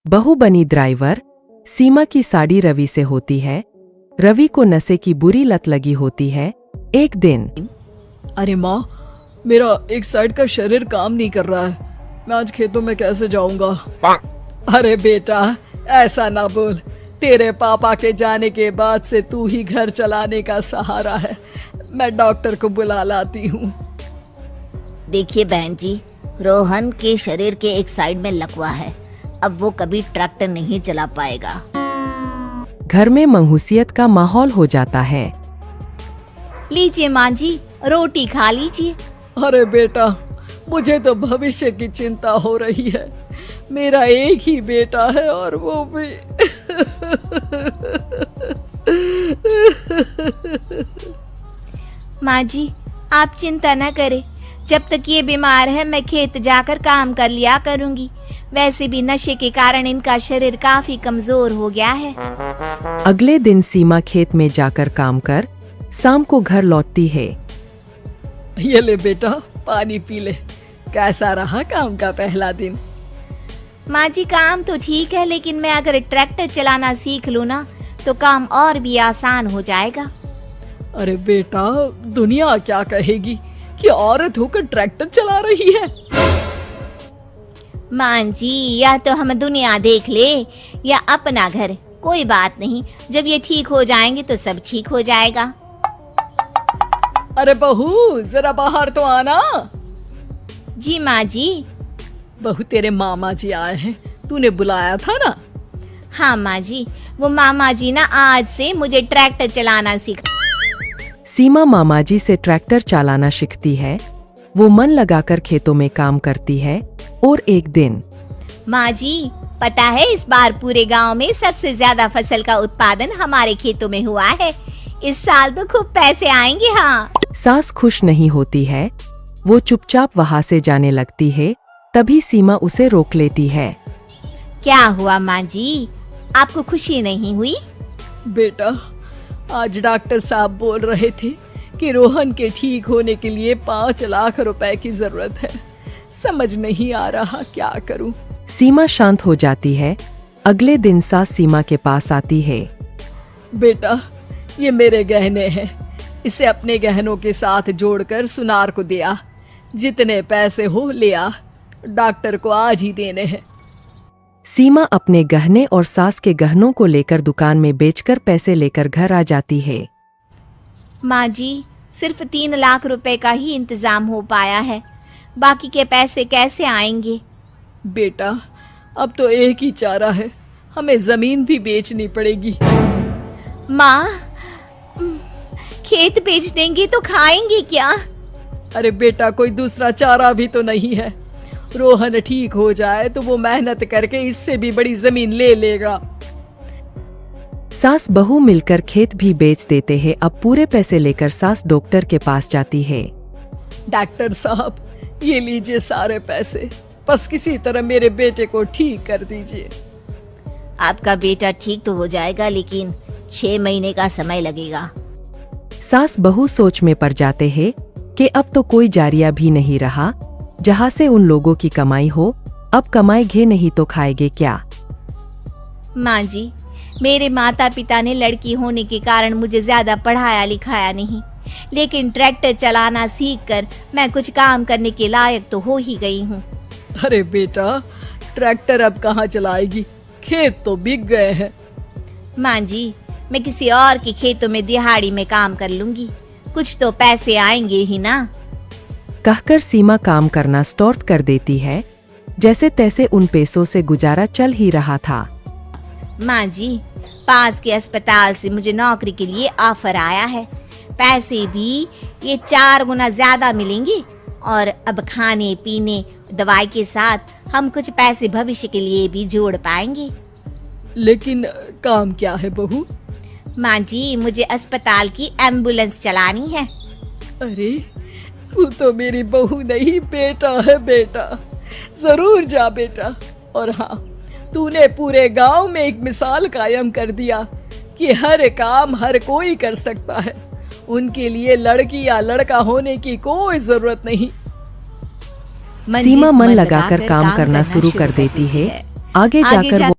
बहू बनी ड्राइवर। सीमा की साड़ी रवि से होती है। रवि को नशे की बुरी लत लगी होती है। एक दिन, अरे माँ, मेरा एक साइड का शरीर काम नहीं कर रहा है। मैं आज खेतों में कैसे जाऊंगा? अरे बेटा, ऐसा ना बोल। तेरे पापा के जाने के बाद से तू ही घर चलाने का सहारा है। मैं डॉक्टर को बुला लाती हूँ। देखिए बहन जी, रोहन के शरीर के एक साइड में लकवा है। अब वो कभी ट्रैक्टर नहीं चला पाएगा। घर में मंहूसियत का माहौल हो जाता है। लीजिए माँ जी, रोटी खा लीजिए। अरे बेटा, मुझे तो भविष्य की चिंता हो रही है। मेरा एक ही बेटा है और वो भी माँ जी, आप चिंता न करें। जब तक ये बीमार है मैं खेत जाकर काम कर लिया करूंगी। वैसे भी नशे के कारण इनका शरीर काफी कमजोर हो गया है। अगले दिन सीमा खेत में जाकर काम कर शाम को घर लौटती है। ये ले बेटा, पानी पी ले। कैसा रहा काम का पहला दिन? माँ जी, काम तो ठीक है, लेकिन मैं अगर ट्रैक्टर चलाना सीख लूँ ना तो काम और भी आसान हो जाएगा। अरे बेटा, दुनिया क्या कहेगी कि औरत होकर ट्रैक्टर चला रही है। माँ जी, या तो हम दुनिया देख ले या अपना घर, कोई बात नहीं। जब ये ठीक हो जाएंगे तो सब ठीक हो जाएगा। अरे बहू, जरा बाहर तो आना। जी माँ जी। बहू, तेरे मामा जी आए हैं, तूने बुलाया था ना? हाँ माँ जी, वो मामा जी ना आज से मुझे ट्रैक्टर चलाना सिखा। सीमा मामाजी से ट्रैक्टर चलाना सीखती है। वो मन लगाकर खेतों में काम करती है। और एक दिन, माँ जी, पता है इस बार पूरे गांव में सबसे ज्यादा फसल का उत्पादन हमारे खेतों में हुआ है। इस साल तो खूब पैसे आएंगे। हाँ। सास खुश नहीं होती है। वो चुपचाप वहाँ से जाने लगती है। तभी सीमा उसे रोक लेती है। क्या हुआ माँ जी, आपको खुशी नहीं हुई? बेटा, आज डॉक्टर साहब बोल रहे थे कि रोहन के ठीक होने के लिए 5 लाख रुपए की जरूरत है। समझ नहीं आ रहा क्या करूं। सीमा शांत हो जाती है। अगले दिन सास सीमा के पास आती है। बेटा, ये मेरे गहने हैं। इसे अपने गहनों के साथ जोड़कर सुनार को दिया। जितने पैसे हो ले आ, डॉक्टर को आज ही देने हैं। सीमा अपने गहने और सास के गहनों को लेकर दुकान में बेचकर पैसे लेकर घर आ जाती है। माँ जी, सिर्फ 3 लाख रुपए का ही इंतजाम हो पाया है। बाकी के पैसे कैसे आएंगे? बेटा, अब तो एक ही चारा है, हमें जमीन भी बेचनी पड़ेगी। माँ, खेत बेच देंगे तो खाएंगे क्या? अरे बेटा, कोई दूसरा चारा भी तो नहीं है। रोहन ठीक हो जाए तो वो मेहनत करके इससे भी बड़ी जमीन ले लेगा। सास बहू मिलकर खेत भी बेच देते हैं। अब पूरे पैसे लेकर सास डॉक्टर के पास जाती है। डॉक्टर साहब, ये लीजिए सारे पैसे। बस किसी तरह मेरे बेटे को ठीक कर दीजिए। आपका बेटा ठीक तो हो जाएगा, लेकिन 6 महीने का समय लगेगा। सास बहू सोच में पड़ जाते हैं कि अब तो कोई जारिया भी नहीं रहा जहाँ से उन लोगों की कमाई हो। अब कमाएंगे नहीं तो खाएंगे क्या? माँ जी, मेरे माता पिता ने लड़की होने के कारण मुझे ज्यादा पढ़ाया लिखाया नहीं, लेकिन ट्रैक्टर चलाना सीखकर मैं कुछ काम करने के लायक तो हो ही गई हूँ। अरे बेटा, ट्रैक्टर अब कहाँ चलाएगी? खेत तो बिक गए हैं। माँ जी, मैं किसी और के खेतों में दिहाड़ी में काम कर लूंगी। कुछ तो पैसे आएंगे ही ना। कहकर सीमा काम करना स्टार्ट कर देती है। जैसे तैसे उन पैसों से गुजारा चल ही रहा था। माँ जी, पास के अस्पताल से मुझे नौकरी के लिए ऑफर आया है। पैसे भी ये 4 गुना ज्यादा मिलेंगे और अब खाने पीने दवाई के साथ हम कुछ पैसे भविष्य के लिए भी जोड़ पाएंगे। लेकिन काम क्या है बहू? माँ जी, मुझे अस्पताल की एम्बुलेंस चलानी है। अरे, तू तो मेरी बहू नहीं, बेटा है। बेटा, जरूर जा बेटा। और हाँ, तूने पूरे गांव में एक मिसाल कायम कर दिया कि हर काम हर कोई कर सकता है। उनके लिए लड़की या लड़का होने की कोई जरूरत नहीं। सीमा मन लगाकर काम करना शुरू कर देती है। आगे जाकर वो